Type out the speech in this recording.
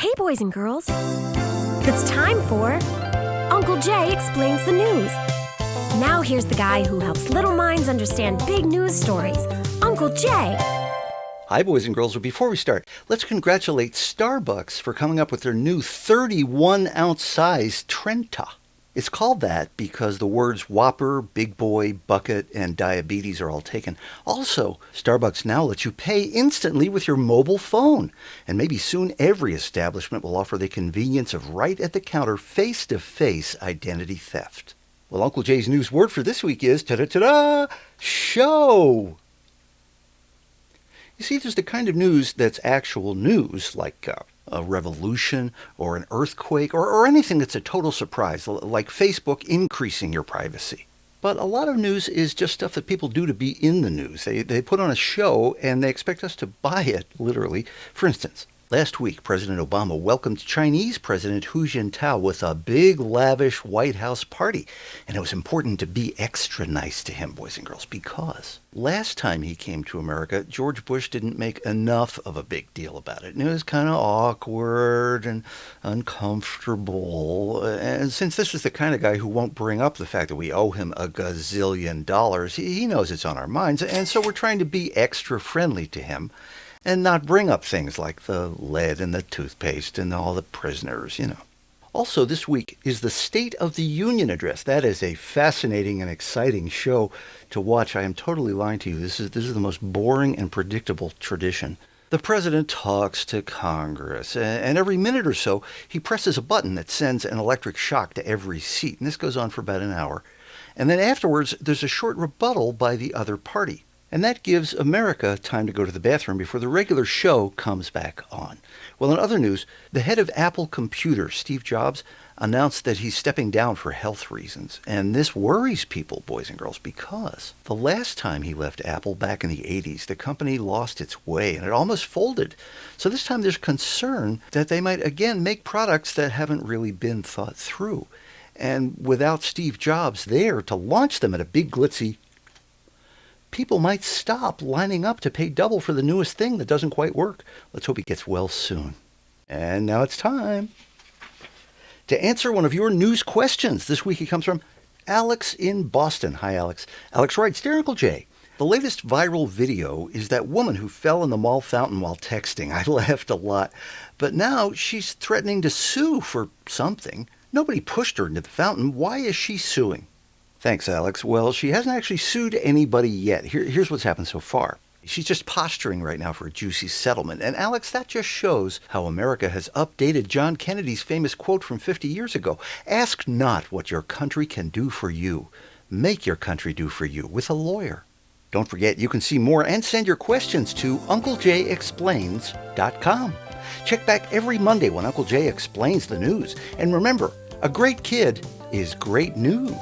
Hey, boys and girls. It's time for Uncle Jay Explains the News. Now here's the guy who helps little minds understand big news stories, Uncle Jay. Hi, boys and girls. Well, before we start, let's congratulate Starbucks for coming up with their new 31-ounce size Trenta. It's called that because the words Whopper, Big Boy, Bucket, and Diabetes are all taken. Also, Starbucks now lets you pay instantly with your mobile phone. And maybe soon every establishment will offer the convenience of right at the counter face-to-face identity theft. Well, Uncle Jay's news word for this week is ta-da-ta-da, show. You see, there's the kind of news that's actual news, like a revolution or an earthquake or anything that's a total surprise, like Facebook increasing your privacy. But a lot of news is just stuff that people do to be in the news. They put on a show and they expect us to buy it, literally. For instance, last week, President Obama welcomed Chinese President Hu Jintao with a big, lavish White House party. And it was important to be extra nice to him, boys and girls, because last time he came to America, George Bush didn't make enough of a big deal about it. And it was kind of awkward and uncomfortable. And since this is the kind of guy who won't bring up the fact that we owe him a gazillion dollars, he knows it's on our minds. And so we're trying to be extra friendly to him and not bring up things like the lead and the toothpaste and all the prisoners, Also, this week is the State of the Union address. That is a fascinating and exciting show to watch. I am totally lying to you. This is the most boring and predictable tradition. The president talks to Congress, and every minute or so, he presses a button that sends an electric shock to every seat. And this goes on for about an hour. And then afterwards, there's a short rebuttal by the other party. And that gives America time to go to the bathroom before the regular show comes back on. Well, in other news, the head of Apple Computer, Steve Jobs, announced that he's stepping down for health reasons. And this worries people, boys and girls, because the last time he left Apple back in the 80s, the company lost its way and it almost folded. So this time there's concern that they might again make products that haven't really been thought through. And without Steve Jobs there to launch them at a big glitzy, people might stop lining up to pay double for the newest thing that doesn't quite work. Let's hope he gets well soon. And now it's time to answer one of your news questions. This week it comes from Alex in Boston. Hi, Alex. Alex writes, Dear Uncle Jay, the latest viral video is that woman who fell in the mall fountain while texting. I laughed a lot. But now she's threatening to sue for something. Nobody pushed her into the fountain. Why is she suing? Thanks, Alex. Well, she hasn't actually sued anybody yet. Here's what's happened so far. She's just posturing right now for a juicy settlement. And Alex, that just shows how America has updated John Kennedy's famous quote from 50 years ago. Ask not what your country can do for you. Make your country do for you with a lawyer. Don't forget, you can see more and send your questions to UncleJayExplains.com. Check back every Monday when Uncle Jay explains the news. And remember, a great kid is great news.